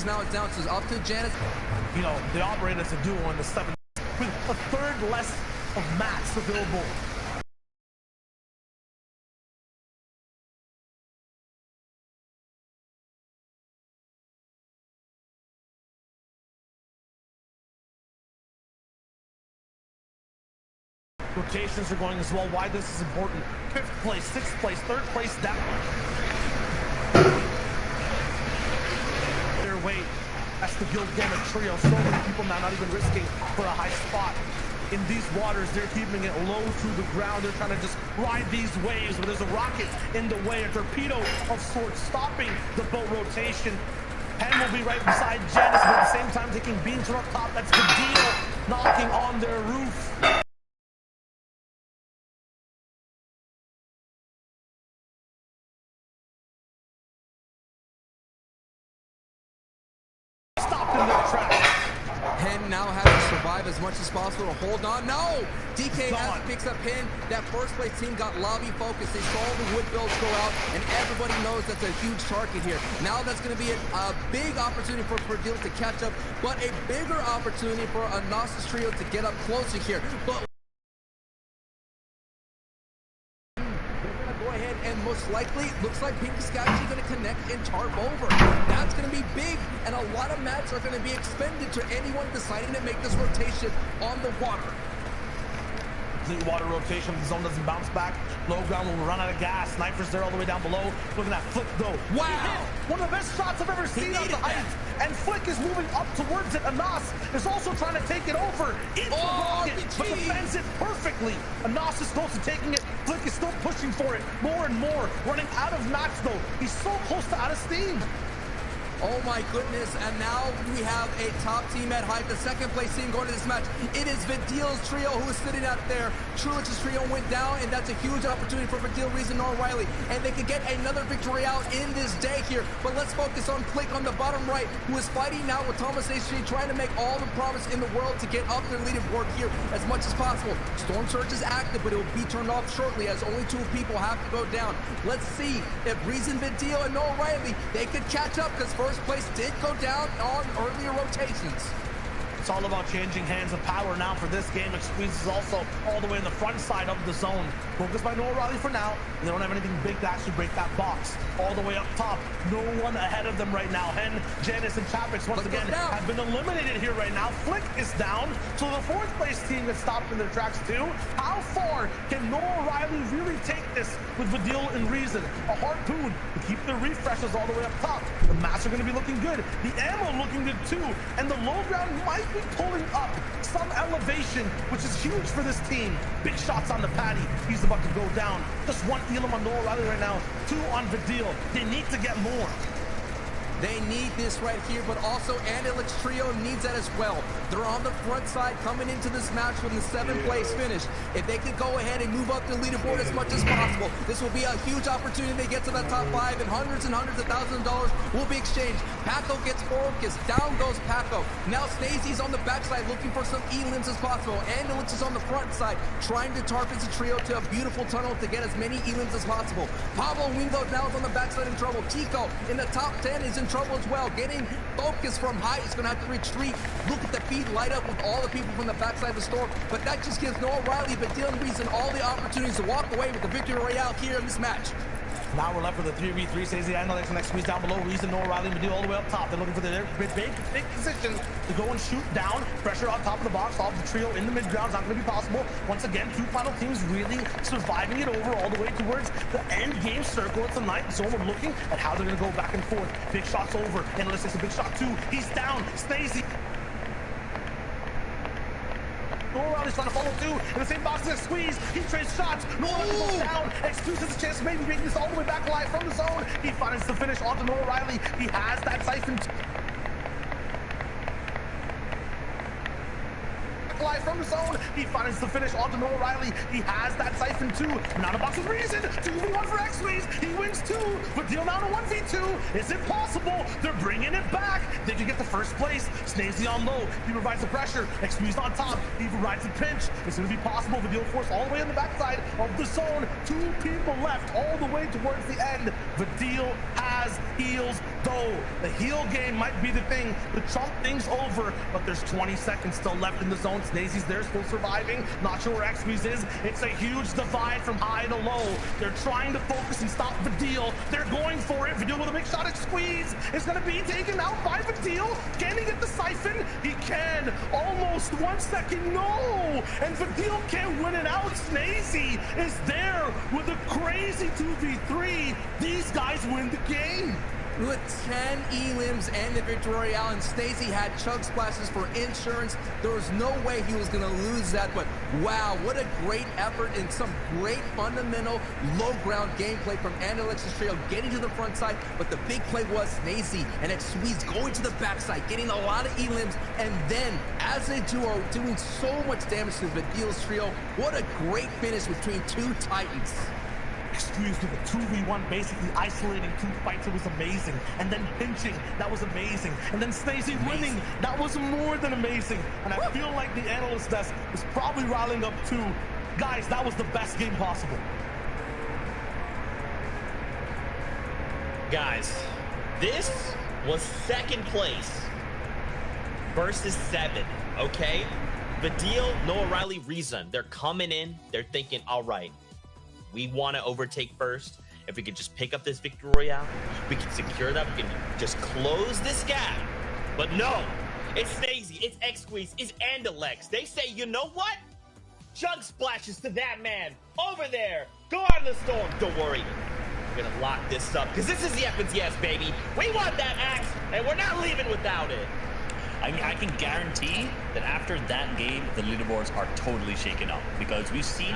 because now it's down to up to Janus. You know, they operate as a duo in the 7th with a third less of mats available. Rotations are going as well. Why this is important. 5th place, 6th place, 3rd place down. Their weight. That's the Gilgamesh trio. So many people now not even risking for a high spot. In these waters, they're keeping it low to the ground. They're trying to just ride these waves, but there's a rocket in the way, a torpedo of sorts stopping the boat rotation. Hen will be right beside Janus, but at the same time taking beams from up top. That's Vidil knocking on their roof. Hen now has to survive as much as possible to hold on. No! DKS picks up Hen. That first place team got lobby focused. They saw the wood builds go out, and everybody knows that's a huge target here. Now that's going to be a big opportunity for Verdil to catch up, but a bigger opportunity for a Gnosis trio to get up closer here. But and most likely, looks like Pink is actually going to connect and tarp over. That's going to be big, and a lot of mats are going to be expended to anyone deciding to make this rotation on the water. Complete water rotation. The zone doesn't bounce back. Low ground will run out of gas. Snipers there all the way down below. Look at that Flick though. Wow! One of the best shots I've ever seen on the height. And Flick is moving up towards it. Anas is also trying to take it over. It's a rocket, but defends it perfectly. Anas is close to taking it. Flick is still pushing for it more and more. Running out of match though. He's so close to out of steam. Oh my goodness, and now we have a top team at height, the 2nd place team going to this match. It is Vidil's trio who is sitting out there. Trulich's trio went down, and that's a huge opportunity for Vidil, Reason, nor Riley. And they could get another victory out in this day here. But let's focus on Flick on the bottom right, who is fighting now with Thomas H3, trying to make all the promise in the world to get up their leaderboard here as much as possible. Storm Surge is active, but it will be turned off shortly as only 2 people have to go down. Let's see if Reason, Vidil, and Noah Riley, they could catch up, because first place did go down on earlier rotations. It's all about changing hands of power now for this game. Squeeze is also all the way in the front side of the zone. Focused by Noah Riley for now. They don't have anything big to actually break that box. All the way up top. No one ahead of them right now. Hen, Janus, and Chapix once again have been eliminated here right now. Flick is down. So the 4th place team is stopped in their tracks too. How far can Noah Riley really take this with Vidil and Reason? A harpoon to keep the refreshes all the way up top. The mats are going to be looking good. The ammo looking good too. And the low ground might be pulling up some elevation, which is huge for this team. Big shots on the Patty. He's about to go down. Just 1 Elam on Noah Riley right now. 2 on Vidil. They need to get more. They need this right here, but also Andelix trio needs that as well. They're on the front side coming into this match with the 7th place finish. If they can go ahead and move up the leaderboard as much as possible, this will be a huge opportunity to get to that top 5, and hundreds of thousands of dollars will be exchanged. Paco gets focused. Down goes Paco. Now Stacey's on the backside looking for some E-limbs as possible. Andelix is on the front side trying to tarp his trio to a beautiful tunnel to get as many E-limbs as possible. Pablo Wingo now is on the backside in trouble. Kiko in the top 10 is in trouble as well. Getting focus from high, he's going to have to retreat. Look at the feed light up with all the people from the backside of the storm. But that just gives Noah Riley, but Dylan Reason all the opportunities to walk away with the victory royale here in this match. Now we're left with a 3v3. Stacey Andelix next squeeze down below. Reason, Noah Riley, and Vidil all the way up top. They're looking for their big position to go and shoot down. Pressure on top of the box. All the trio in the mid-ground is not going to be possible. Once again, 2 final teams really surviving it over all the way towards the end game circle tonight. So we're looking at how they're going to go back and forth. Big shots over. Andelix takes a big shot too. He's down. Stacey. Noah Riley's trying to follow too. In the same box as Squeeze. He trades shots. Noah Riley goes down. Excuse has a chance to maybe make this all the way back alive from the zone. He finds the finish onto Noah Riley. He has that siphon. From the zone, he finds the finish onto Noah Riley. He has that siphon too. Now the box with Reason. 2v1 for X-Squeeze. He wins 2. But deal now to 1v2. Is it possible? They're bringing it back. They can get the first place. Snazy on low. He provides the pressure. X-Squeeze on top. He provides the pinch. It's going to be possible. The deal force all the way on the backside of the zone. 2 people left all the way towards the end. The deal has heals. though the heel game might be the thing to trump things over, but there's 20 seconds still left in the zone. Snazy's there, still surviving. Not sure where X-Squeeze is. It's a huge divide from high to low. They're trying to focus and stop Vidil. They're going for it. Vidil with a big shot. X-Squeeze is going to be taken out by Vidil. Can he get the siphon? He can. Almost 1 second. No! And Vidil can't win it out. Snazy is there with a crazy 2v3. These guys win the game. With 10 elims and the Victory Royale, and Snazy had chug splashes for insurance. There was no way he was going to lose that, but wow, what a great effort and some great fundamental low ground gameplay from Alexis Trio, getting to the front side, but the big play was Snazy and X-Squeeze going to the backside, getting a lot of elims, and then as they do are doing so much damage to Vidil's trio. What a great finish between two titans. X-Squeeze with a 2v1, basically isolating two fights. It was amazing. And then pinching, that was amazing. And then Snazy winning, that was more than amazing. And I feel like the analyst desk is probably rallying up too. Guys, that was the best game possible. Guys, this was second place versus 7, okay? Vidil, Noah Riley, Rezun, they're coming in. They're thinking, all right, we want to overtake first. If we could just pick up this Victory Royale, we can secure that. We can just close this gap. But no, it's Snazy, it's X-Squeeze, it's Andalex. They say, you know what? Chug splashes to that man over there. Go out of the storm. Don't worry. We're going to lock this up because this is the FNCS, baby. We want that axe, and we're not leaving without it. I mean, I can guarantee that after that game, the leaderboards are totally shaken up because we've seen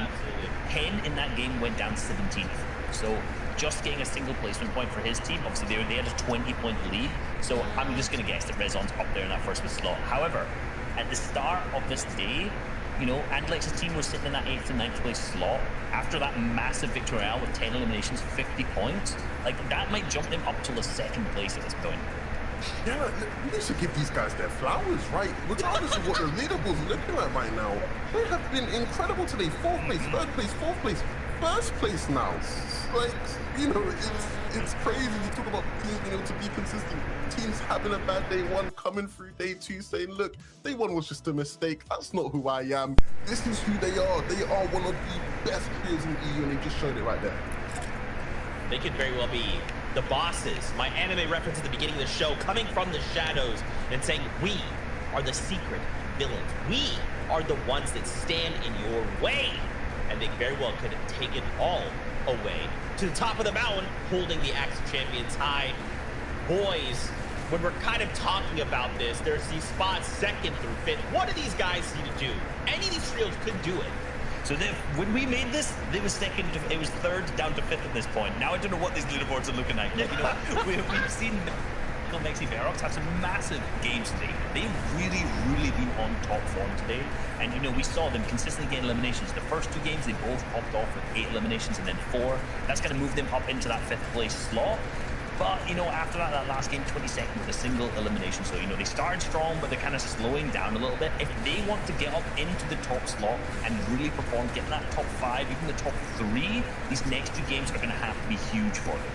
Hen in that game went down 17th. So just getting a single placement point for his team, obviously they had a 20-point lead. So I'm just going to guess that Rezon's up there in that first slot. However, at the start of this day, you know, Andalex's team was sitting in that 8th and 9th place slot. After that massive Victory Royale with 10 eliminations, 50 points, like that might jump them up to the 2nd place at this point. Yeah, we need to give these guys their flowers, right? Regardless of what their leaderboards are looking like right now, they have been incredible today. 4th place, 3rd place, 4th place, 1st place now. Like, you know, it's crazy to talk about teams being able to be consistent. Teams having a bad day 1, coming through day 2, saying, look, day 1 was just a mistake. That's not who I am. This is who they are. They are one of the best players in EU, and they just showed it right there. They could very well be the bosses. My anime reference at the beginning of the show, coming from the shadows and saying, we are the secret villains. We are the ones that stand in your way. And they very well could have taken all away to the top of the mountain, holding the Axe Champions high. Boys, when we're kind of talking about this, there's these spots 2nd through 5th. What do these guys need to do? Any of these trios could do it. So when we made this, it was 3rd down to 5th at this point. Now I don't know what these leaderboards are looking like. But, you know, we've seen Mexi Verox have some massive games today. They've really been on top form today. And, you know, we saw them consistently getting eliminations. The first 2 games, they both popped off with 8 eliminations and then 4. That's going to move them up into that 5th place slot. But, you know, after that last game, 22nd with a single elimination. So, you know, they started strong, but they're kind of slowing down a little bit. If they want to get up into the top slot and really perform, getting that top 5, even the top 3, these next 2 games are going to have to be huge for them.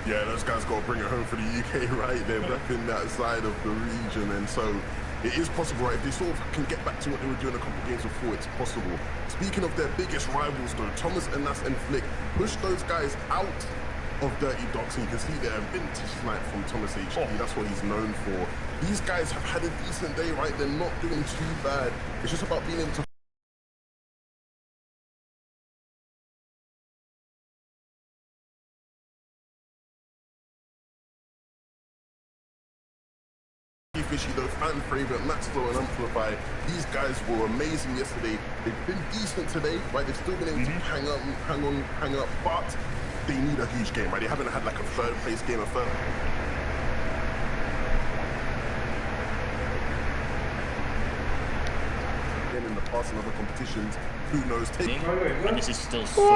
Yeah, those guys got to bring it home for the UK, right? They're back in that side of the region, and so it is possible, right? If they sort of can get back to what they were doing a couple of games before, it's possible. Speaking of their biggest rivals, though, Thomas Enas and Flick push those guys out of Dirty Dogs, and you can see there a vintage snipe from Thomas HQ. That's what he's known for. These guys have had a decent day, right? They're not doing too bad. It's just about being able to Fishy, though, fan favorite, Maxwell and Amplify. These guys were amazing yesterday. They've been decent today, right? They've still been able to hang up, but they need a huge game, right? They haven't had like a 3rd place game, a 3rd. In the past and other competitions, who knows? And this is still so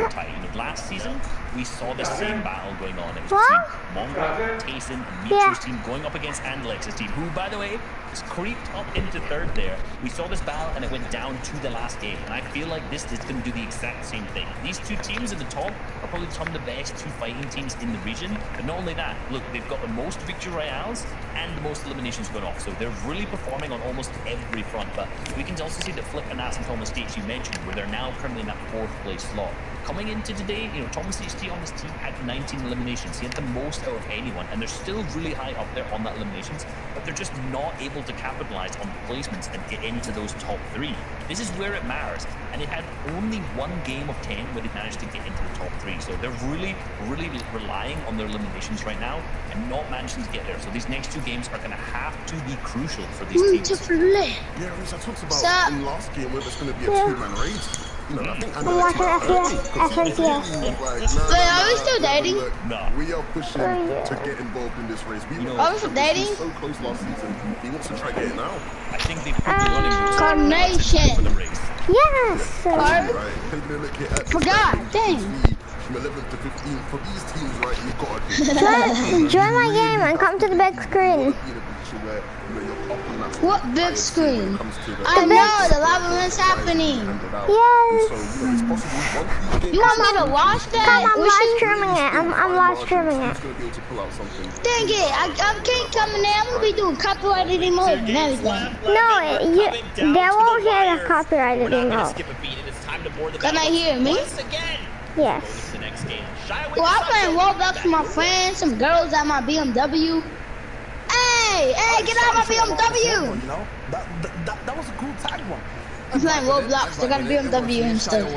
tight. You know, last season we saw the same battle going on. It was between Mongo, Tayson, and Mitro's team going up against Andalex's team, who, by the way, just creeped up into third there. We saw this battle and it went down to the last game, and I feel like this is going to do the exact same thing. These two teams at the top are probably some of the best two fighting teams in the region, but not only that, look, they've got the most victory royales and the most eliminations going off, so they're really performing on almost every front. But we can also see that Flip and Ass and Thomas States you mentioned, where they're now currently in that 4th place slot. Coming into today, you know, Thomas HT on this team had 19 eliminations. He had the most out of anyone, and they're still really high up there on that eliminations, but they're just not able to capitalize on placements and get into those top 3. This is where it matters, and they had only 1 game of 10 where they managed to get into the top 3. So they're really relying on their eliminations right now and not managing to get there. So these next 2 games are going to have to be crucial for these teams. Yeah, Reese, I talked about in last game whether it's going to be a 2-man race. You know, I think are we still dating? We are pushing to get involved in this race. Are we still dating? So close last season. He wants to try to get it now. I think they put the running Carnation. for the race. Yes. Forgot. Dang. From 11th to 15th for these teams, right? You've got to Join my game and come to the big screen. What big screen? I know, the lava is happening. Yes. You want me to watch that? I'm live streaming it. I'm live streaming it. Dang it, I can't come in there. I'm going to be doing copyrighted emote and everything. No, they won't hear the copyrighted emote. Can I hear me? Yes. Well, I'm playing Roblox with my friends, some girls at my BMW. Hey, get out of my BMW! You know, that was a cool tag one. I'm playing Roblox, they got a BMW and stuff.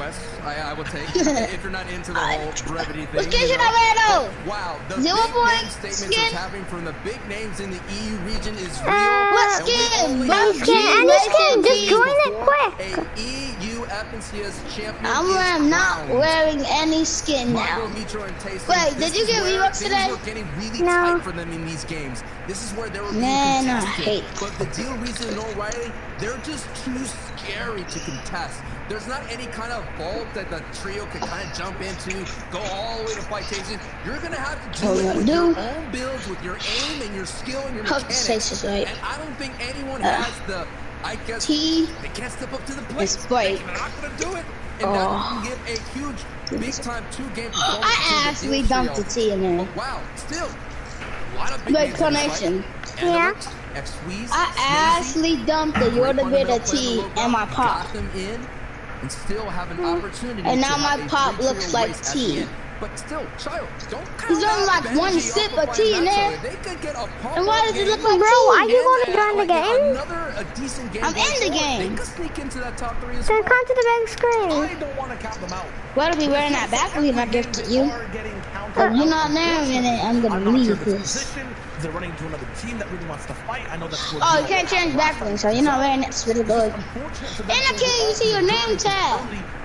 I would take if you're not into the whole brevity thing. What skin should I wear though? Wow, the 0 big point name statements skin? it's having from the big names in the EU region is real. What skin? Any skin, just join it quick. A EU FNCS champion. I'm not wearing any skin now. Wait, did you get V-Bucks today? Getting really No. tight for them in these games. This is where they were being Man, I contested. hate But the deal, Reese and O'Reilly, they're just too scary to contest. There's not any kind of vault that the trio can kind of jump into, go all the way to fight Tayson. You're gonna have to do it with your own builds, with your aim and your skill and your mechanics. Right. And I don't think anyone has the, I guess, T they can't step up to the plate. is bright. They're not gonna do it. And now you can give a huge, big-time 2-game performance. I actually dumped the T in there. But wow, still, a lot of big Wait, names in this connection. fight. Yeah. X-Squeeze, I actually dumped the Yoda bit of T and my pop. got them in and still have an opportunity. And now to my have a pop 3-0 looks like race at the T. end. But still, child, don't He's count only out like one Benji sip off of of tea in Violento. there. They could get a pump And why up does it game look like Bro, tea? are you going to join the game? Another decent game. I'm going in the forward. game. They could sneak into that top 3 as Then well. come to the big screen. I don't want to count them out. Better be wearing that back when I gifted you. Are getting counted If you're out. not there in it, I'm gonna I'm not sure leave if it's this. position. They're running to another team that really wants to fight. I know that's what Oh, you can't change backlinks, so you're not wearing that really good. And I can't even see your name tag.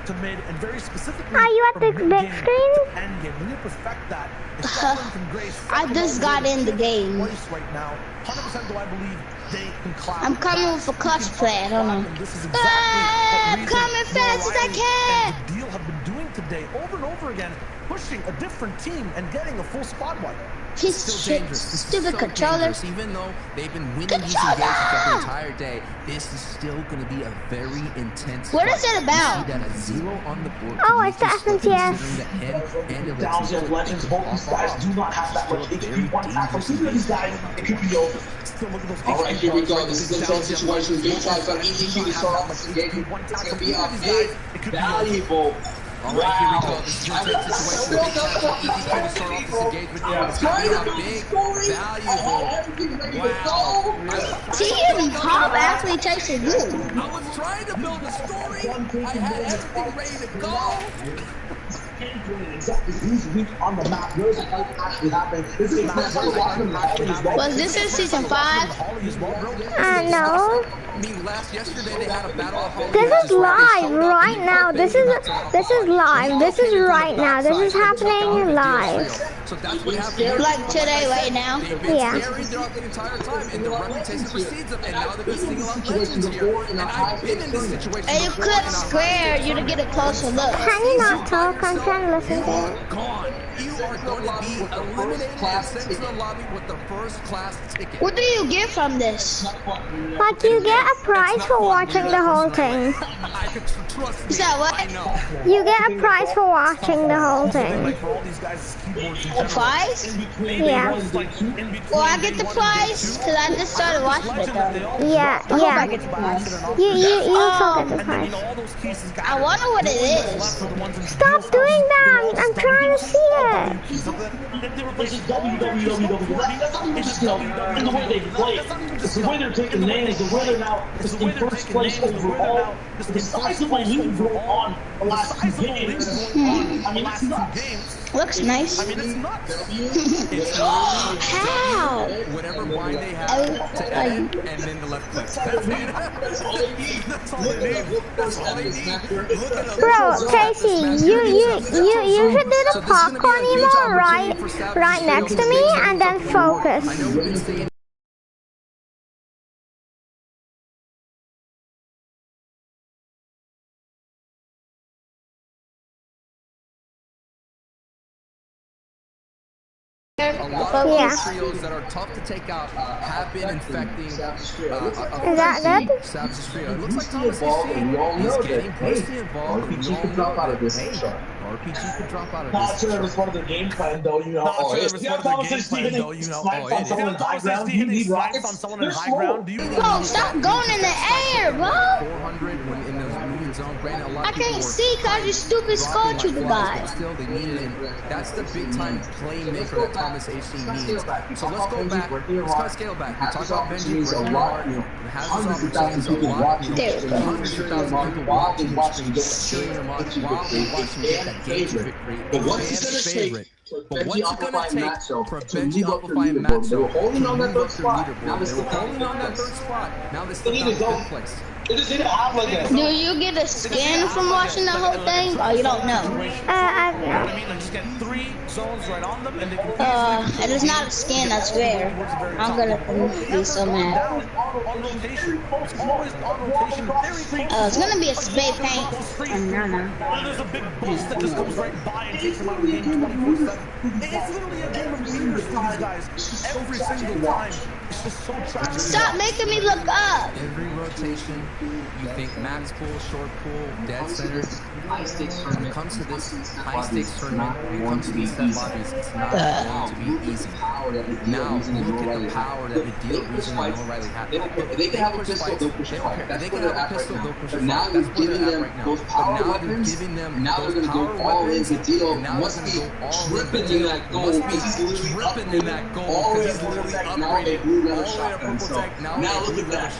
To mid and very specifically Are you at the from big mid-game screen? to end game. When you perfect that, it's Scotland from Grace. I just got in the game. Place right now. 100% do I believe they can clap. I'm coming with a clutch play, I don't know. And this is Ah, exactly what coming fast as I can. and the deal have been doing today over and over again, pushing a different team and getting a full spot wipe. Piece of Still shit, dangerous. This is stupid so controller. dangerous. Even though they've been winning these engagements the entire day, this is still going to be a very intense What fight. is it about? You see that a 0 on the board. Oh, it's the FNCS. Thousands of legends, both these guys do not have that much HP. One attack from either of these guys, it could be over. Alright, here we go. This is the same situation. Game tries on EZQ to start off this engagement. It's going to be a big, valuable. All right, here we go. This is a tense situation. Big chance for EZQ to start off this engagement. It's going to be a big, valuable. Wow. See, even pop actually takes it good. I was trying to build a story. I had everything ready to go. pinpoint exactly who's weak on the map, where's the fight actually happening. This is Was this in season 5? No. Yesterday they had a battle. This is live right now. This is live. This is right now. This is happening live. So that's what happened. Like today, right now? Yeah. Throughout the entire time, and the reputation precedes them, and now they're going to single out legends here. And I've been in this situation. And you click square you to get a closer look. Can you not talk? I'm trying to listen to it. Gone. You are going to be eliminated and sent to the lobby with the first class ticket. What do you get from this? Like you get a prize for watching the whole thing. I could trust me. Is that what? I know. You get a prize for watching the whole thing. A prize? Yeah. Well, I get the prize because I just started watching it though. Yeah, I hope I yeah. get the prize. You also get the prize. I wonder what it is. Stop doing that! I'm trying to see it. This is WWW. That's not even just, in the way they play. It's the way they're taking names, the way they're now in first place overall. The sizable lead going on the last 2 games. I mean, it's nuts. Looks nice. I mean, it's nuts. How? Whatever bind they have to edit, and then the left click. That's all they need. That's all they need. That's all they need. Bro, Casey, you should do the popcorn emote right next to me and then focus. I know we've been seeing a lot of trios that are tough to take out have been infecting Is that good? Savage trio. It looks like Thomas is getting Percy involved. RPG could drop out of this. RPG could drop out of Not this. sure it was part of their game plan, though. You know, Thomas is hitting snipes on someone in high ground. You need rockets. They're slow. Bro, stop going in the air, bro. 400 when in the moving zone. Granted, a lot I of people can't were see because you stupid skull trooper guy. Still, they need it, and that's the big time playmaker that Thomas AC needs. So let's go back. Let's kind of scale back. We talked about Benji working hard. Has his opportunities a lot. Hundreds of thousands of people watching him stream, cheering him on while we watch him get that game victory. But what's it gonna take? But what's it going to take for Benji Amplify and Maxo They were holding on that third spot. Now they were holding on that third spot. Now they still in fifth place. They just need to have like that. Do you get a skin from watching the whole thing, or you don't know? Just get 3 zones right on them, and they can. It is not a skin, that's rare. I'm gonna be so mad. On rotation. It's always on rotation. Very It's gonna be a spray paint. There's a big bus that just goes right by and takes them out of the game 24/7. It's literally a game of meters for these guys every single time. It's just so tragic. Stop making me look up. Every rotation, you think max pool, short pool, dead center. When it comes to this high stakes tournament, when it comes to these set lobbies, it's not going to be easy. Now, look at the power that the deal Reason and O'Reilly have. They can have a pistol, they'll push it hard. They can have a pistol, they'll push it hard. Now you're giving them those power weapons. Now they're going to go all in. The deal must be dripping in that goal. He's literally upgrading all the way up now a blue leather shotgun. So now look at that.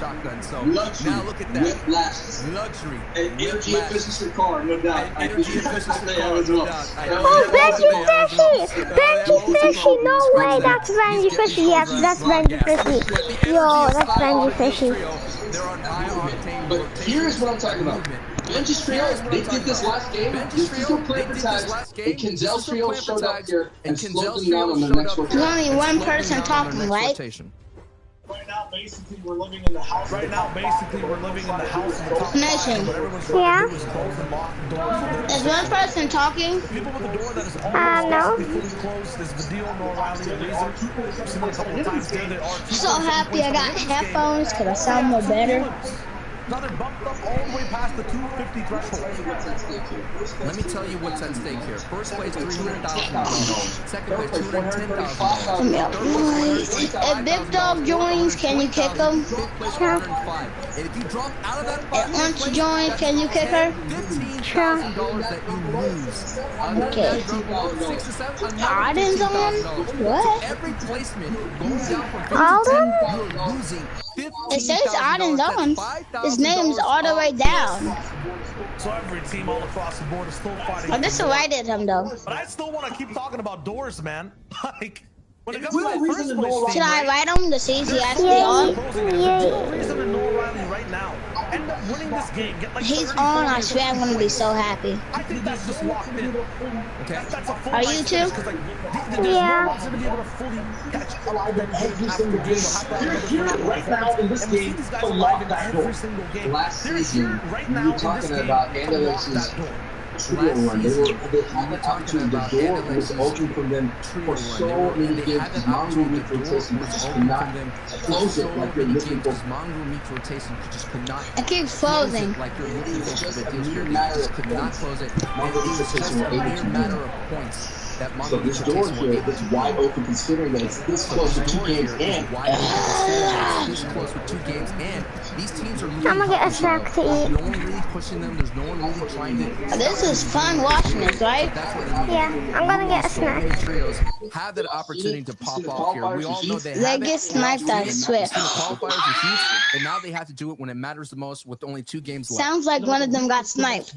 Luxury, whiplashes, luxury, energy efficiency car, no doubt. Energy efficiency car, as well. Oh, Benji Fishy! Benji Fishy! No way, that's Benji Fishy. Yes, that's Benji Fishy. Yo, that's Benji Fishy. But here's what I'm talking about. Benji's trio, they did this last game. This is a play for tags. And Kinzel's trio showed up here and slowed them down on the next rotation. There's only one person talking, right? Right now, basically, we're living in the house. Right now, basically, we're living in the house of the top Nation. Yeah? Is one person talking? People with the door that is almost no. fully closed is Vidil, O'Reilly, and Laser. I've seen them a couple of times there. They are I'm so happy I got headphones because I sound more better. Now they're bumped up all the way past the 250 threshold. Let me tell you what's at stake here. First place, $300,000. Second place, $210,000. If Big Dog joins, can you kick him? Fifth place, $105,000. And if you drop out of that If Unch joins, can you kick her? $15,000 that you lose. Okay. 6 to 7. Gardens on? So What? every placement going down from 50 All to them? 10, you're losing It says on and on. His name's all the way down. So every team all across the board is still fighting. I just invited him though. But I still want to keep talking about doors, man. Like, when it comes to that first place team, should I invite him to see if he actually on? There's no reason to know Riley right now. End up winning this game. Get like He's on. I swear I'm gonna be so happy. I think that's just locked in. Okay. That's a full Are you too? Yeah. To be able to fully catch alive in every single game. You're right now in this game to lock that door. Last season, we were talking about Andalex's trio run. They had the opportunity. The door was open from them for so many games. Mongo rotation just could not close it like you're looking for. It keeps closing. Like you're looking for the deal here. Mere matter Just could not close it. Mongo rotation were able to matter do. of points. So this door here is wide open considering that it's this close to 2 games in. This close with 2 games in. These teams are really I'm gonna get a snack to eat. no one really pushing them. There's no one really trying to. This is fun watching this, right? That's what they need. Yeah, I'm gonna get a snack. Trios have that opportunity to pop off here. We all know they They have get it. sniped at Swift. The qualifiers are huge, and now they have to do it when it matters the most with only 2 games left. Sounds like one of them got sniped.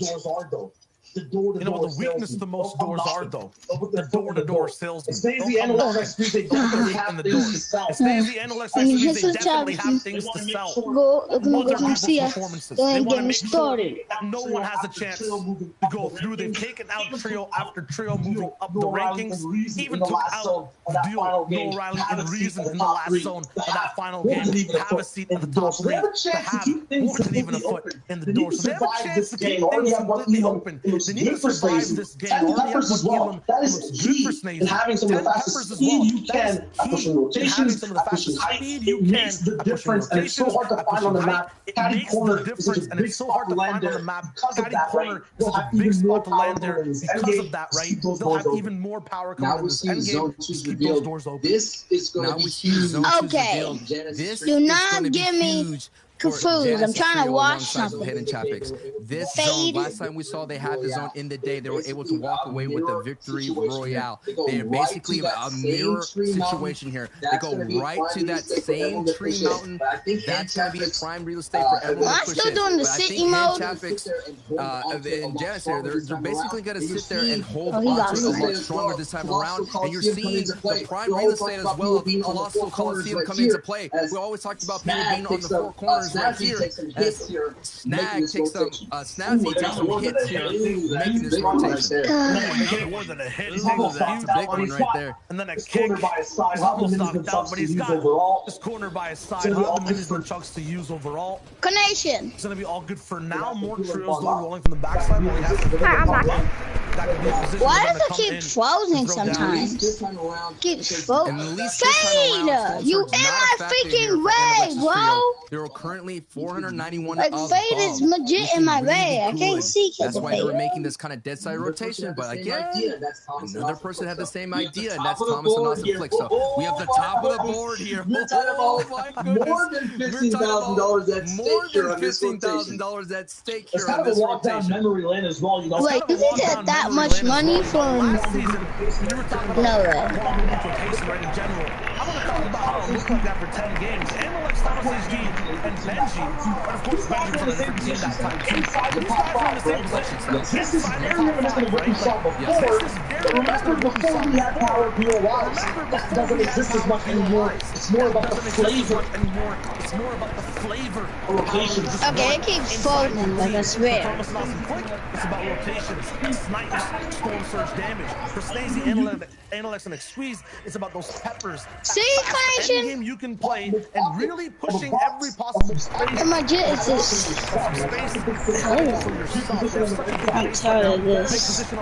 You know what the weakness to most doors are, though? The door-to-door salesman. It stays the analyst next week. They definitely have things to sell. It stays the analyst next week. They definitely have things to sell. Go, They want their come see us. performances. Go They and want to get me make sure started. that no one has a chance to go through. They've taken out trio after trio, moving up the rankings. Even took out Deal, Noah Riley, and Reason in the last zone of that final game. Have a seat at the top 3 to have more than even a foot in the door. So they have a chance to keep things completely open. They need to survive this game. 10 peppers as well. That is key in having some of the fastest speed you can at pushing rotations, at pushing height. It makes the difference, and it's so hard to find on the map. Caddy corner is such a big spot to land there because of that, right? They'll have even more power going in this because of that, right? They'll have even more power coming in this endgame. Just keep those doors open. This is going to be huge. Okay. Do not give me confused. I'm trying to watch something. Hidden Chappics. This zone, last time we saw they had the zone in the day, they were able to walk away with a victory royale. They're basically a mirror situation here. They go right to that same tree mountain. That's going to be a prime real estate for everyone to I'm push still in. doing the But I city think mode. Chappics and Janice here, they're basically going to sit there and hold he got on to me. a lot stronger this time around. And you're seeing the prime real estate as well of Colossal Coliseum come into play. We always talked about people being on the 4 corners right here. As Snag takes some, Snazzy takes some hits here, making this rotation. More than a hit. That's a big one right there. And then a kick. He's almost knocked out, but he's got this corner by his side. How the minions and chunks to use overall. Connection. It's going to be all good for now. More trios though rolling from the backside. While he has to I'm back. that could be a position Why they're does it gonna come keep in frozen and throw down. sometimes? Keeps frozen. And at least this time around, Fade! You in Stormsword's not my a factor freaking here for way, Analyx's bro! trio. There are currently 491 Like, above. Fade is legit in my way. I can't see That's because why they of were Fade. making this kind of dead side rotation. But again, another person had the same idea, and that's Thomas and Austin Flick. So we have the top of the board here. Oh my goodness. More than $15,000 at stake here on this rotation. $15,000 at stake It's here kind on of a this lockdown rotation. memory lane as well. You know, Wait, does he get that much money from? Last season, you were talking about No way. quality rotation right in general. I want to talk about how it looked like after 10 games. Analyx, Thomas HG, and Benji. And of course, Benji from a different team that time too. These guys are in the same position. this is very reminiscent of what we saw before. But remember, before we had Power POIs, that doesn't exist as much anymore. It's more about the flavor anymore. It's more about the flavor of rotations. Okay, it keeps folding, like I swear. Thomas and Austin Flick, it's about rotations, snipes, storm surge damage. For Snazy, Analyx, and Squeeze, it's about those peppers. See, Any connection? game you can play and really pushing every possible space. And my jet is just. I'm tired of this.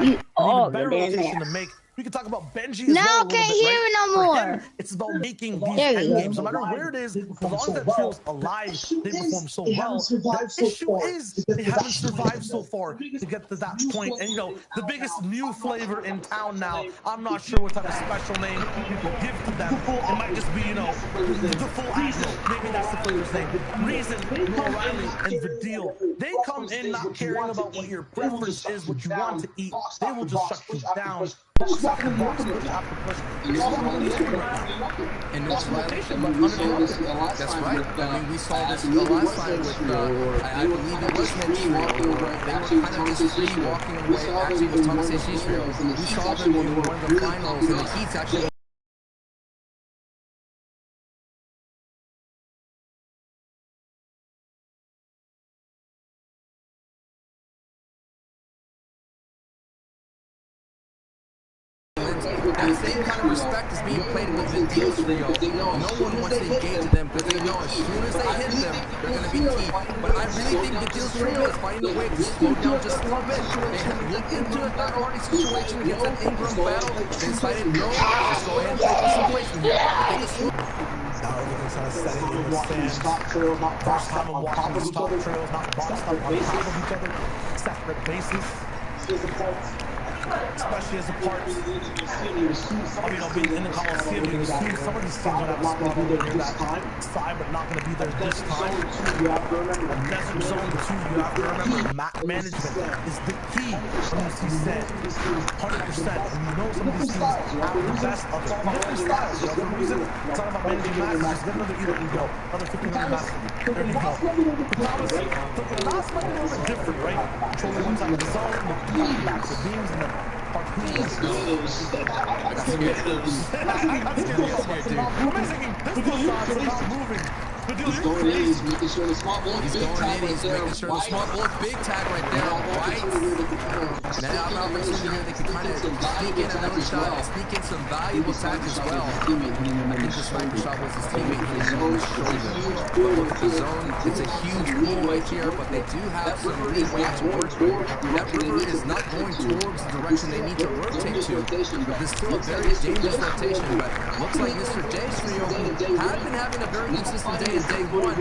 You all good in there. We can talk about Benji as Now well. I can't hear it no more. It's about making these There you go. endgames. No matter where it is, as long as that feels alive, they perform so well. The issue is they haven't survived so far to get to that point. And you know, the biggest new flavor in town now, I'm not sure what type of special name people give to them. It might just be, you know, the full Admiral. Maybe that's the flavor's name. Reason, Noah Riley, and Vidal. They come in not caring about what your preference is, what you want to eat. They will just shut you down. Just walking in the open with that. And no rotation, but uninterrupted. That's right. I mean, we saw this the last time with, I believe it was Head Trio. They were kind of just free walking away. Actually, it was Thomas H.G. Trio. We saw them in one of the finals, and the Heats actually that same kind of respect is being played with the Deal Trio. No one wants to engage them because they know as soon as they hit them, they're going to be key. But I really think the Deal Trio is finding a way to slow down just a little bit. They have looked into a third-party situation against an Ingram battle. They decided, no, let's go ahead and take this away from here. Take a slow. Now everything's kind of setting in the stands. First time I'm watching these top trails, not boxed up on top of each other. Separate bases. Especially as a part of, being in the Coliseum, you assume some of these teams would have a spot over near that side, but not going to be there this time. Desert Zone 2, you have to remember, map management is the key when you see set 100%. And you know some of these teams have the best of different styles. So for a reason, it's not about managing matches, just get another either ego, another 1500 match. There you go. The last one was a little bit different, right? Controlling one side of the zone, the backs, the beams, and then Let's go. That's scary. He's going in, he's making sure the smart ball is big tag right there. Making sure the smart ball is big tag right there. Right. Now, an opportunity here, they can kind of sneak in another shot and sneak in some valuable tags as well. I think the sniper shot was his teammate hitting on the shoulder. But with the zone, it's a huge pool right here, but they do have some leeway to work with. That river is not going towards the direction they need to rotate to. This is still a very dangerous rotation, but looks like Mr. J Trio has been having a very consistent day in day one,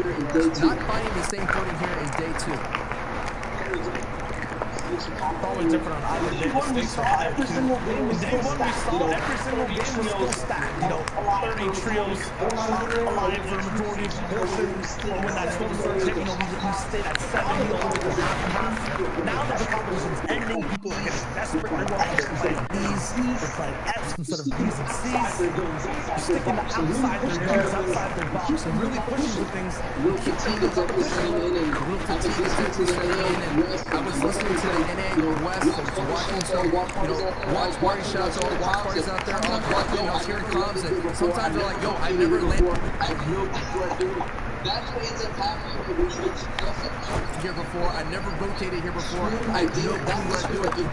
not finding the same footing here in day two. Probably different on either day. Stakes are higher too. In day one, we saw every single game was still stacked. You know, 30 trios alive for a majority of portions. Or when that storm surge hit, you know, we stayed at 70 all the way to half and half. Now that the competition's ending, people are getting desperate. They're going to play B's, they're playing F's instead of B's and C's. They're sticking to outside their games, outside their box, and really pushing for things. We'll continue to competition in and I was listening to the NA West, watching some, watch party shots, all the watch parties out there, all watching, I was hearing comms, and sometimes they're like, yo, I never landed. I have no clue what I'm doing. That's what ends up happening when you here before. I never rotated here before. I know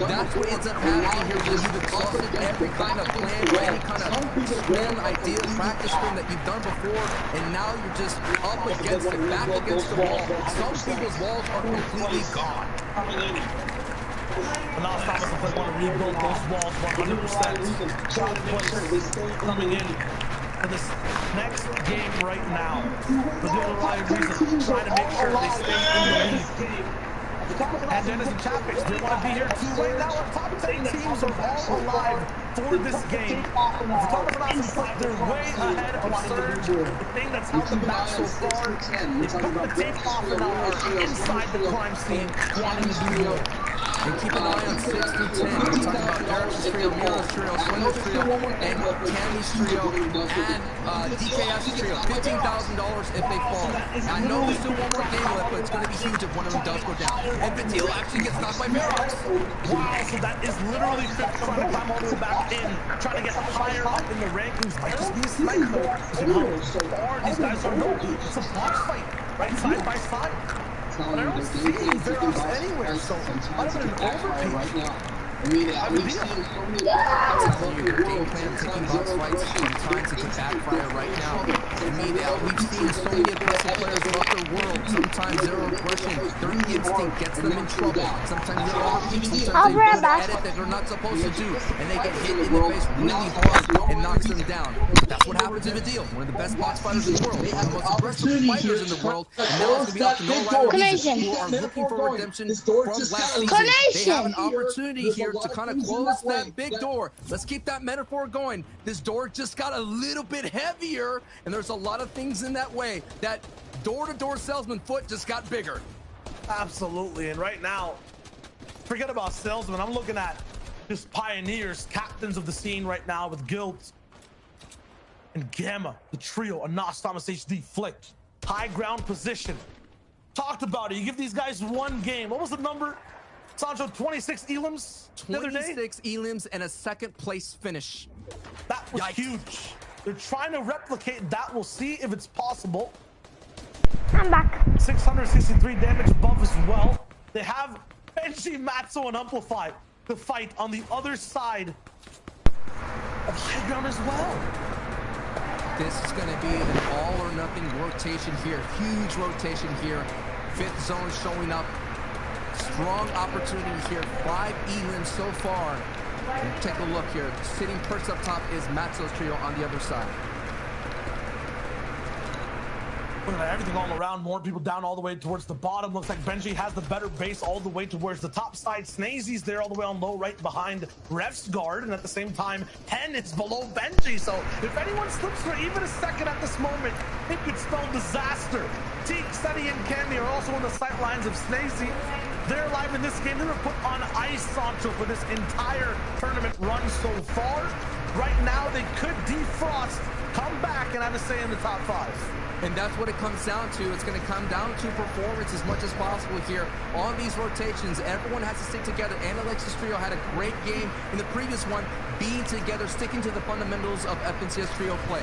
that's what ends up happening here when you've exhausted every kind of plan, any kind of spin, idea, practice spin that you've done before, and now you're just up against it, back against the wall. Some people's walls are completely gone. And now Thomas will want to rebuild those walls 100%. Shot place coming in for this next game right now. For the other reason, trying to make sure they stay in the lead. And Dennis and Chappies, they want to be here too. Right now, our top 10 teams are all alive for this game. The Thomas and Austin, they're way ahead of Surge. The thing that's held them back so far, they've cut the tape off and are inside the crime scene, wanting to do more. And keep an eye on 6 through 10. We're talking about Eric's trio, Miro's trio, Swindler's trio, and Cammy's trio, and DKS's trio. $15,000 if they fall. I know there's still one more game left, but it's going to be huge if one of them does go down. And Vidil actually gets knocked by Mirox. Wow, so that is literally Fifth trying to climb all the way back in, trying to get higher up in the rankings. Might just be a sniper. So far, these guys are no. It's a box fight, right side by side. But I don't see Verox anywhere, so other than an overpay right now. I mean, we've seen so many game plan taking box fights, sometimes it can backfire right now. I mean, we've seen so many aggressive players throughout the world. Sometimes zero aggression, their instinct gets them in trouble. Sometimes they're overpeak, sometimes they do an edit that they're not supposed to do, and they get hit in the face really hard and knocks them down. That's what happens in the deal. One of the best box fighters in the world. They have the most aggressive fighters in the world, and now it's going to be up to no rivals who are looking for redemption from last season. They have an opportunity here to kind of close that big door. Let's keep that metaphor going. This door just got a little bit heavier, and there's a lot of things in that way. That door-to-door salesman foot just got bigger. Absolutely, and right now, forget about salesman. I'm looking at just pioneers, captains of the scene right now with Guilt and Gamma, the trio, Anas, Thomas HD, Flick. High ground position. Talked about it. You give these guys one game. What was the number? Sancho, 26 elims the other day? 26 elims and a second place finish. That was huge. They're trying to replicate that. We'll see if it's possible. I'm back. 663 damage above as well. They have Benji, Matzo, and Amplify to fight on the other side of high ground as well. This is going to be an all or nothing rotation here. Huge rotation here. Fifth zone showing up. Strong opportunity here. 5 elims so far. And take a look here. Sitting perched up top is Matzo's trio on the other side. Look at everything all around. More people down all the way towards the bottom. Looks like Benji has the better base all the way towards the top side. Snazy's there all the way on low right behind Ref's guard. And at the same time, Hen is below Benji. So if anyone slips for even a second at this moment, it could spell disaster. Teak, Sunny, and Candy are also on the sight lines of Snazy. They're alive in this game. They were put on ice, Sancho, for this entire tournament run so far. Right now, they could defrost, come back, and have a say in the top 5. And that's what it comes down to. It's going to come down to performance as much as possible here on these rotations. Everyone has to stick together. And Alexis Trio had a great game in the previous one, being together, sticking to the fundamentals of FNCS Trio play.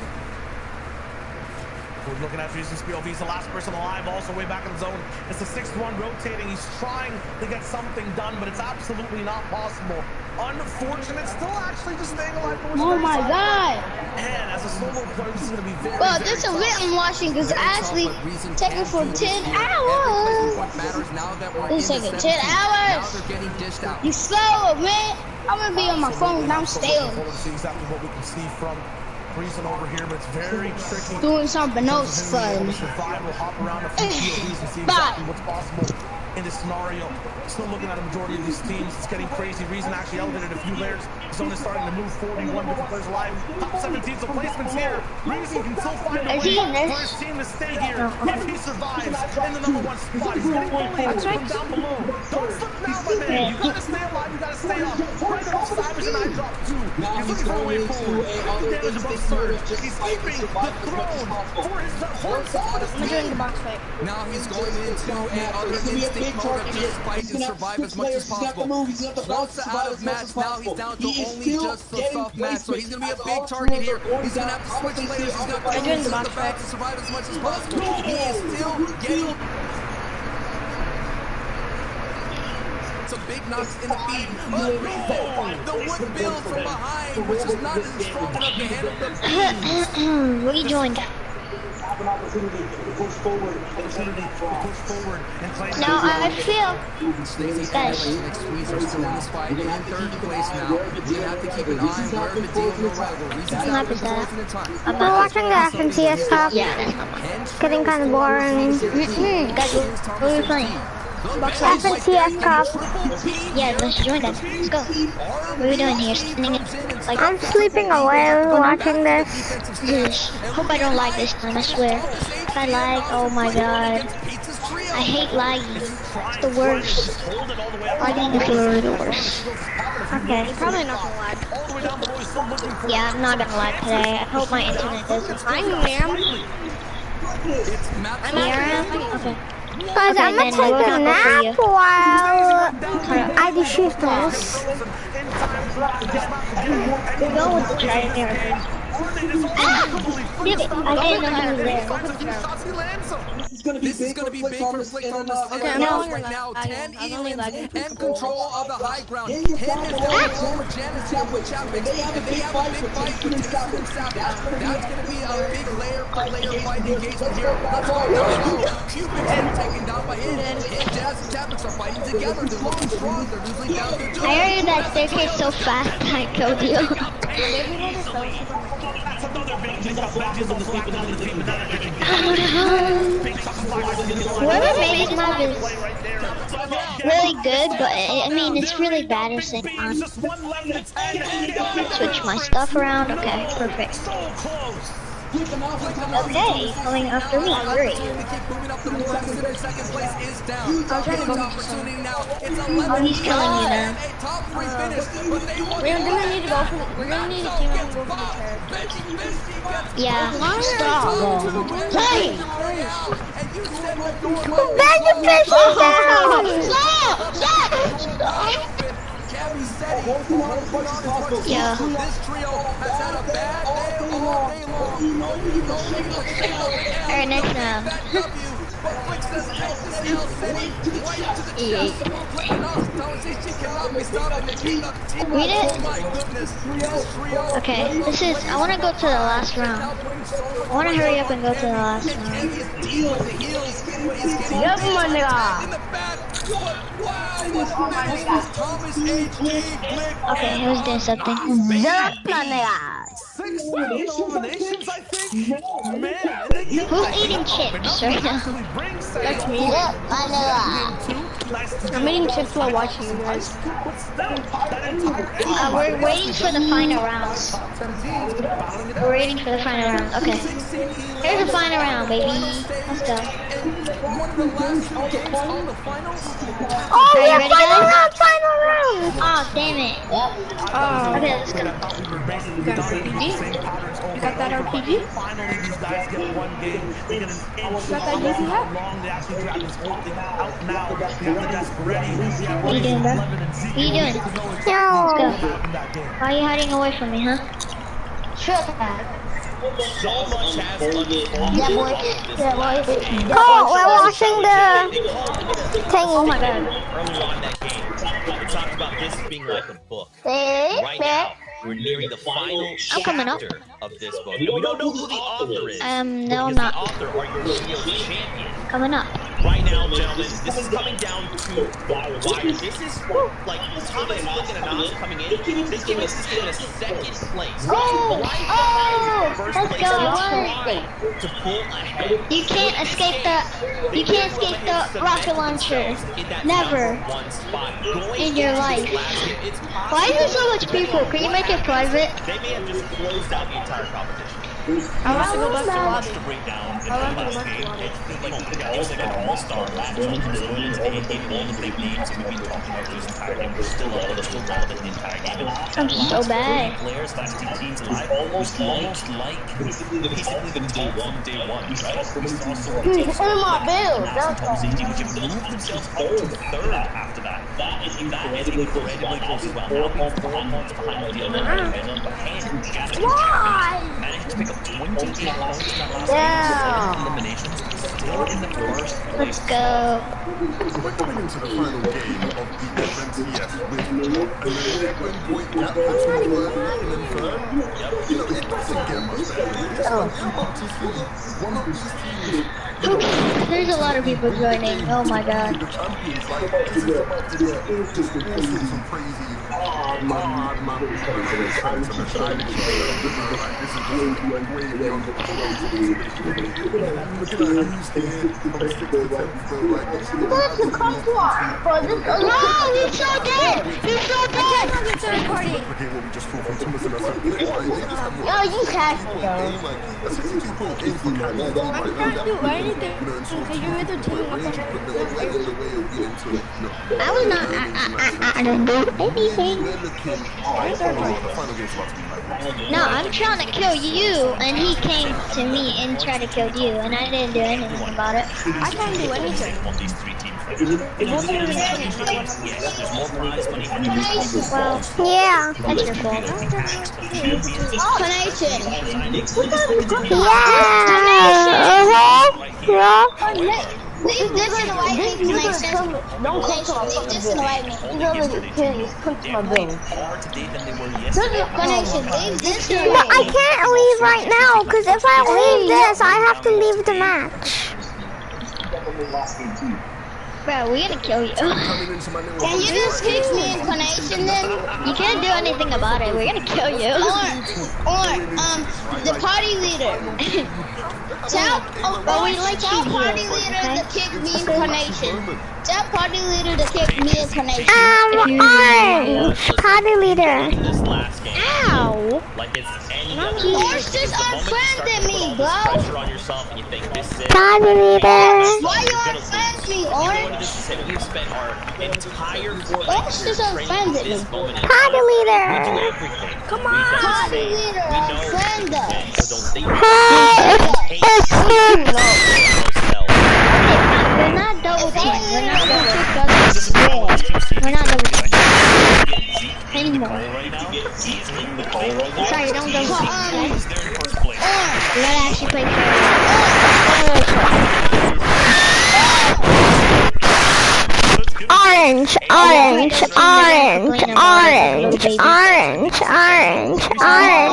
We're looking at Fusion's POV. He's the last person alive, also way back in the zone. It's the 6th one rotating. He's trying to get something done, but it's absolutely not possible. Unfortunate, still actually just staying alive. Oh my god! And as a solo player, this is going to be very, well, this is what I'm watching because actually taking for 10 hours. It's taking 10 hours. You slow, man. I'm gonna be on my phone downstairs. See exactly what we can see from Reason over here, but it's very tricky. Doing something else fun. Survive, we'll hop around a few POVs and see exactly what's possible in this scenario. Still looking at a majority of these teams. It's getting crazy. Reason actually elevated a few layers. Zone is starting to move. 41 different players alive. Top 17, so placements here. Reason can still find a way for his team to stay here if he survives in the #1 spot. He's getting bullied from down below. Don't slip now, my man. You gotta stay alive. You gotta stay up. Right now, Savage and I drop 2. He's looking for a way forward. Damage above Surge. He's keeping the throne for his I'm doing the box fight. Now he's going into another instinct mode of just fight and survive as much as possible. Once out of match, now he's down to only just the soft match. So he's going to be a big target here. He's going to have to switch players. He's going to have to use the back to survive as much as possible. He is still getting some big knocks in the feed. The wood build from behind, which is not as strong enough to handle the What are you doing? Opportunity to push forward. Now I feel guys. Squeeze are still in this fight in 3rd place now. We have to keep an eye on where the deal will rival. I'm watching the FNCS Cup. It's getting kind of boring. Guys, what are we playing? FNCS Cup. Yeah, let's join us. Let's go. What are we doing here? I'm sleeping away watching this. Hope I don't lag this time, I swear. If I lag, oh my god. I hate lagging. It's the worst. Lagging is literally the worst. Okay. You're probably not gonna lag. Yeah, I'm not gonna lag today. I hope my internet doesn't. I'm Miriam. I'm Miriam? Okay. Guys, I'm gonna take a nap while I do shifters. We're going with the giant Miriam. Did it. I didn't know he was there. This is going to be big for Flick on this right now. 10 elims and control of the high ground. Hen is going over Janice here with Chapman. And they have a big fight with Texas and Savage. That's going to be a big layer for layer fight engagement here. Let's go down. Cupid getting taken down by Hen. And Jazz and Chapman are fighting together. They're looking strong. They're losing down to 2. I heard that staircase so fast I killed you. Whoever made this map is really good, but I mean it's really bad at the same time. Switch my stuff around. Okay, perfect. Okay, coming after me. Great. Oh, he's killing me now. We're gonna need to go for the, we're gonna need a team up and go for the turret. Yeah. Stop. Hey! Benji fish is down. Yeah. This trio has had a bad day all day long. Alright, next round. Read it? Okay, this is, I want to go to the last round. I want to hurry up and go to the last round. Yep, my nigga. Okay, he was doing something. Yep, my nigga. 6 nominations, I think. Man, Who's eating chips right now? That's me. Yep, my nigga. I'm eating chips while watching you guys. We're waiting for the final rounds. We're waiting for the final round. Okay. Here's the final round, baby. Let's go. Oh, Are you ready, guys? final round. Oh, damn it. Okay, let's go. You got RPG? You got that RPG? Finally, these guys get one game. They get an inch Got that of easy how hat? long they actually drag this whole thing out now. We have the desk ready. We have What are you doing, bro? Levin and Zeke. What are you doing? Let's go. In that game. Why are you hiding away from me, huh? So much has unfolded. Yeah, boy. Yeah, boy. Oh, we're watching the thing. Oh my god. Early on in that game, we talked about this being like a book. Hey, Right now, we're nearing the final I'm coming up. chapter of this book. We don't know who the author is. No, I'm because not. the author are your Trio champion. Coming up. Right now, gentlemen, this is coming down to wire. This is like Thomas looking at Nas coming in. This game is in a second place. Right behind first let's place. go. Trying to pull ahead. You can't escape the rocket launcher. Never in your life. Why is there so much people? Can you make it private? They may have just closed out the entire competition. I want to go back to lobby. To break down in the I want to go last back to game, lobby. it was like an all-star match. Going into the eight-game all the big names that we've been talking about this entire game. They're still relevant the entire game. I'm so bad. Players slash teams alive, almost like basically the day one, right? We saw sort of teams In my build. Thomas AG, which have moved themselves up to third after that. That is incredibly close as well. Now 4 points behind the deal. Why? Managed to pick up 28 points in that last Yeah. eliminations. Still in the first place. Let's go. We're coming into the final game of the FNCS with an 11-point gap between third and third. You know, it doesn't get much better. It's about to see one of these teams. There's a lot of people joining. Oh my god. The champions, like, this is about to be some crazy hard man transformation. Like, this is just way beyond the looking at who's here from 6 to 10th, so like, Listen, come to us. Bro, this is... No, he's so dead. He's so dead. It's a recording. replicate what we just saw from Thomas and us. They just have Yo, you cashed it, yo. like a 62-point game for Canada. I can't do anything because you're either teaming up or I was not. I don't do anything. No, I'm trying to kill you, and he came to me and tried to kill you, and I didn't do anything about it. I can't do anything. These three teams right now. Yes, there's more prize money. Well, Yeah. that's your fault. Connection. Yeah. Leave this in the white meat connection. Don't come to my Leave this in the white meat. You really can't come to my building. Harder today than they were yesterday. Connection. Leave this in the But white I meat. can't leave right now, because if I leave this, I have to leave the match. Bro, we're gonna kill you. Can you just kick me in Carnation then? You can't do anything about it. We're gonna kill you. The party leader. Tell party leader to kick me in Carnation. Tell party leader to kick me in Carnation. Orange. Party leader. This last game. Ow. Like it's any Orange just unfriended me, bro. Pressure on yourself and you think this is it. Party leader. Why you unfriend me, Orange? We've spent our entire Orange just unfriended me. Party leader. We do everything. Come on. Party leader unfriend us. So don't think We're not double teamed. We're not double teamed. We're not double teamed. Anymore. Sorry, don't double team. We gotta actually play Orange, orange, orange, orange, orange, orange, orange.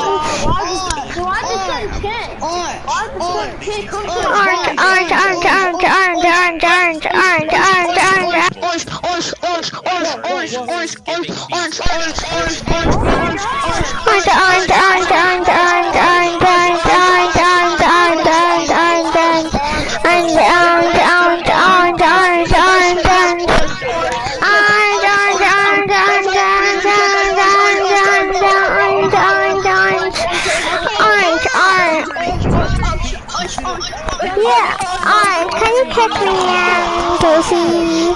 Yeah, alright, can you pick me in, Josie?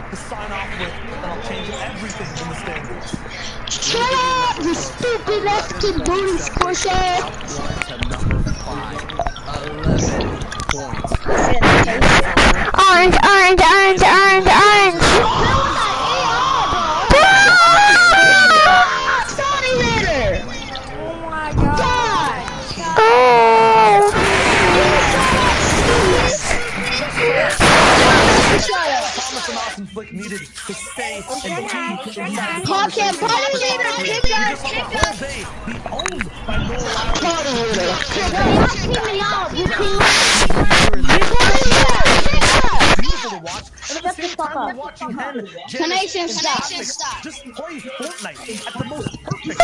To sign off with, and I'll change everything in the standings. Shut up, you stupid Mexican booty squisher! Orange, orange, orange, orange, orange! Party leader! Oh my god! Oh! Thomas and Austin Flick needed to stay and Podcast party leader, kick us! be owned by Noah. Party leader! Beautiful to watch, and at the same time we're watching him. Carnation, stop. Just play Fortnite at the most perfect.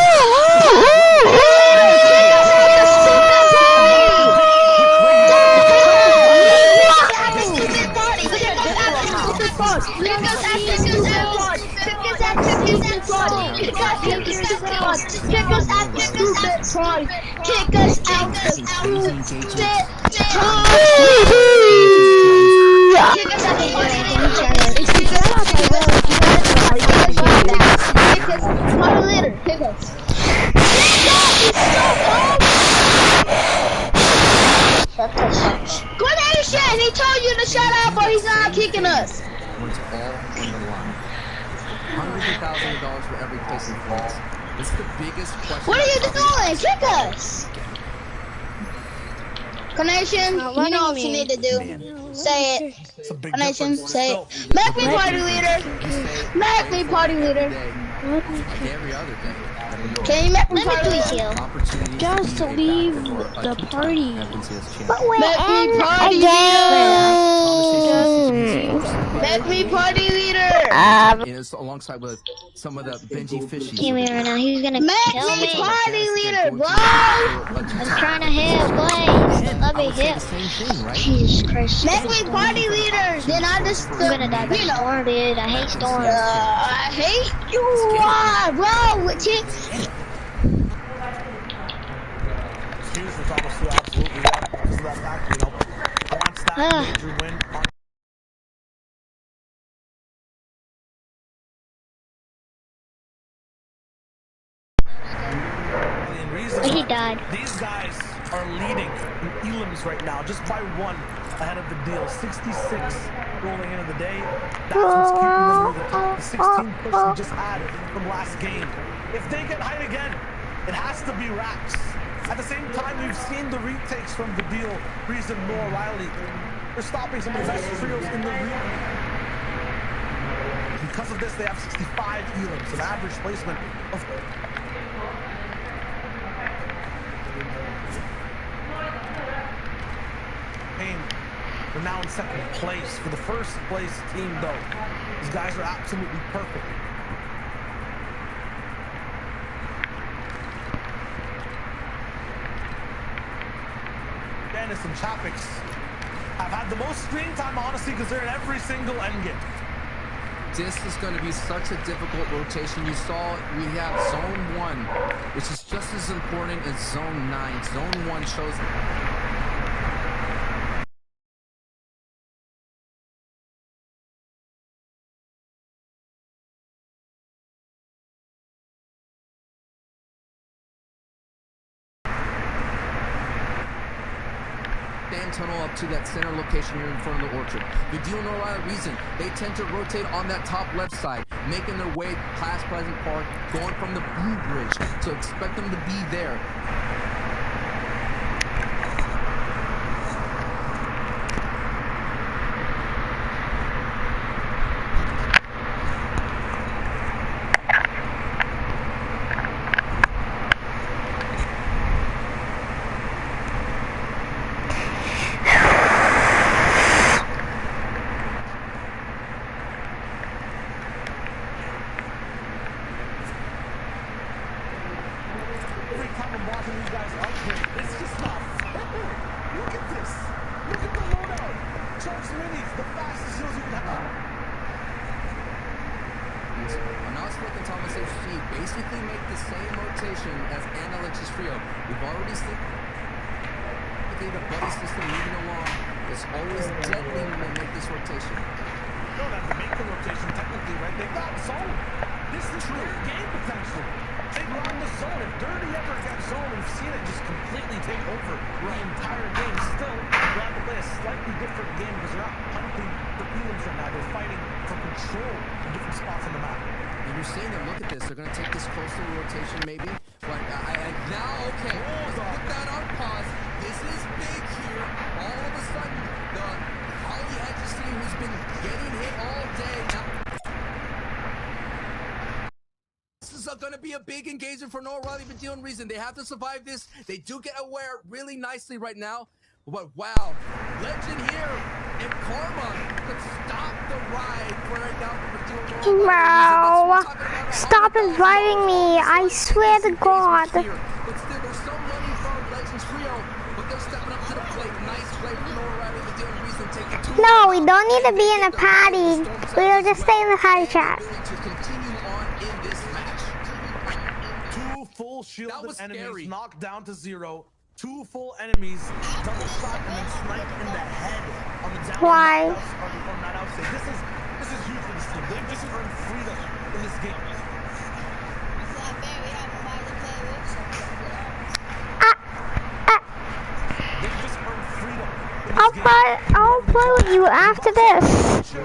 Carnation, he told you to shut up or he's not kicking us. When it's all on the line. Hundreds of thousands of dollars for every place in points. This is the biggest question. What are you doing? Kick us. Carnation, you know what you need to do. Say it. Carnation, say it. Make me party leader. Make me party leader. Every other day. Can you make me party leader? Just leave the party. But make me party leader. Make me party leader. Alongside with some of the Benji Fishies. Came here right now. He's gonna Make kill me me. party leader, bro. I'm trying to hit, please. Let me hit. Jesus Christ. Make me party leader. Then I just, I'm gonna die by Storm, dude. I hate Storm. I hate you, bro. Excuse me, Thomas, you absolutely right. Because of that fact, you know, wants that major win on. He died. These guys are leading in elims right now, just by one ahead of the deal. 66 rolling into the day. That's what's keeping them near the top. The 16 push we just had from last game. If they get hype again, it has to be Rax. At the same time, we've seen the retakes from the deal. Reason Noah Riley. They're stopping some of the best trios in the league. Because of this, they have 65 elims, an average placement of. Pain They're now in second place. For the first place team, though, these guys are absolutely perfect. Dennis and Chapix have had the most screen time, honestly, because they're in every single endgame. This is going to be such a difficult rotation. You saw we have zone 1, which is just as important as zone 9. Zone 1 shows... tunnel up to that center location here in front of the orchard. Vidil and O'Reilly reason they tend to rotate on that top left side, making their way past Pleasant Park, going from the Blue Bridge. So expect them to be there. Basically make the same rotation as Analytics Trio. We've already seen the buddy system moving along. It's always deadly when they make this rotation. They don't have to make the rotation technically, right? They've got zone. This is true game potential. They run the zone. If Dirty ever gets zone, we've seen it just completely take over the entire game. Still, they'll have to play a slightly different game because they're not hunting for feelings right now. They're fighting for control in different spots on the map. And you're seeing them, look at this, they're going to take this coastal rotation maybe, but now, okay, let's put that on pause. This is big here. All of a sudden, the Holly Hedges team who's been getting hit all day. Now, this is going to be a big engagement for Noah Riley, Vidil and reason. They have to survive this. They do get aware really nicely right now, but wow, Legend here. And Karma could stop the ride right now for Vidil. Bro, stop inviting me. I swear to God. But still, there's so many from Legends Trio, but they're stepping up to the plate. Nice play from Noah Riley, Vidil and reason taking 2. No, we don't need to be in a party. We'll just stay in the party chat. To continue on in this match. 2 full shielded enemies knocked down to 0. 2 full enemies, double shot, and then snipe in the head on the down. Why? This is huge for this team. They've just earned freedom in this game. They've just earned freedom in this game. I'll play with you after this.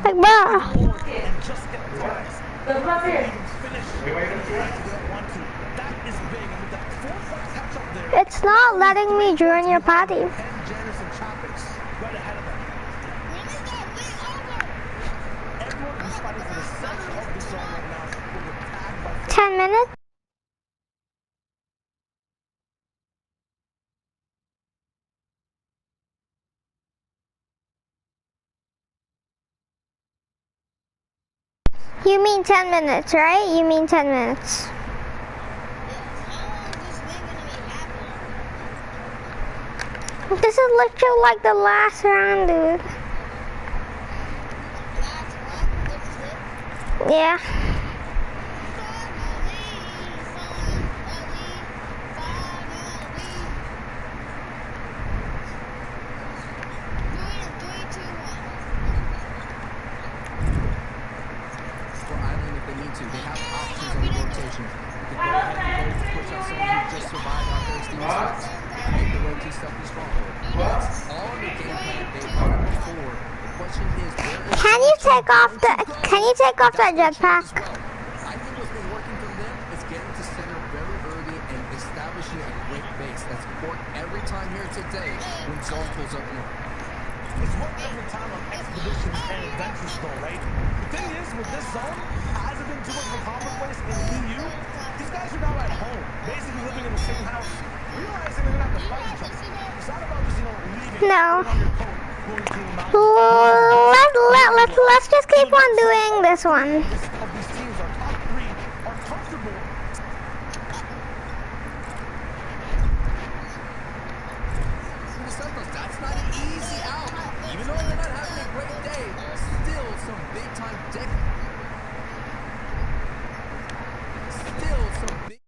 Like, bro. And just get points. That is big. And with that 4-point catch up there, it's not letting me join your party. 10 Janice and Chapix right ahead of them. Everyone is fighting for the center of the zone right now. We're tagged by 10 minutes? You mean 10 minutes, right? You mean 10 minutes. This is literally like the last round, dude. Yeah. Can you take off that jetpack? I think what's been working for them is getting to center very early and establishing a great base. That's worked every time here today when zone pulls up north. It's worked every time on expeditions and adventures though, right? The thing is, with this zone, hasn't been too much of a commonplace in EU. These guys are now at home, basically living in the same house, realizing they're gonna have to fight each other. It's not about just, leaving on your coat. Let's just keep on doing this one. That's not an easy out. Even though they're not having a great day, still some big time deck. Still some big.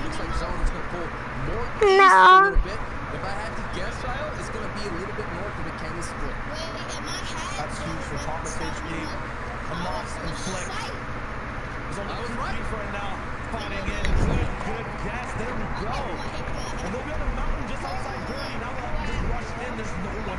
Looks like Zone is going to pull more east a little bit. If I had to guess, Shia, it's going to be a little bit north of the Kenny split. That's huge for Thomas HD. Amos and Flick. There's only two teams right now fighting in. Good guess. There we go. And they'll be on the mountain just outside Dirty. Now they'll just rush in. There's no one.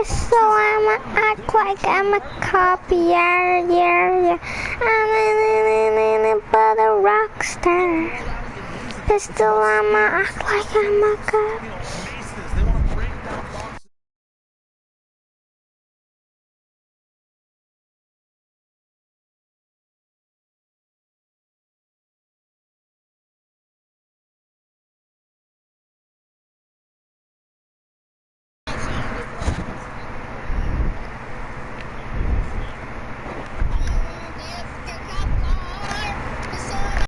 So I'ma act like I'm a copy, yeah. I'm but a rock star. Pistol, I'ma act like I'm a cop.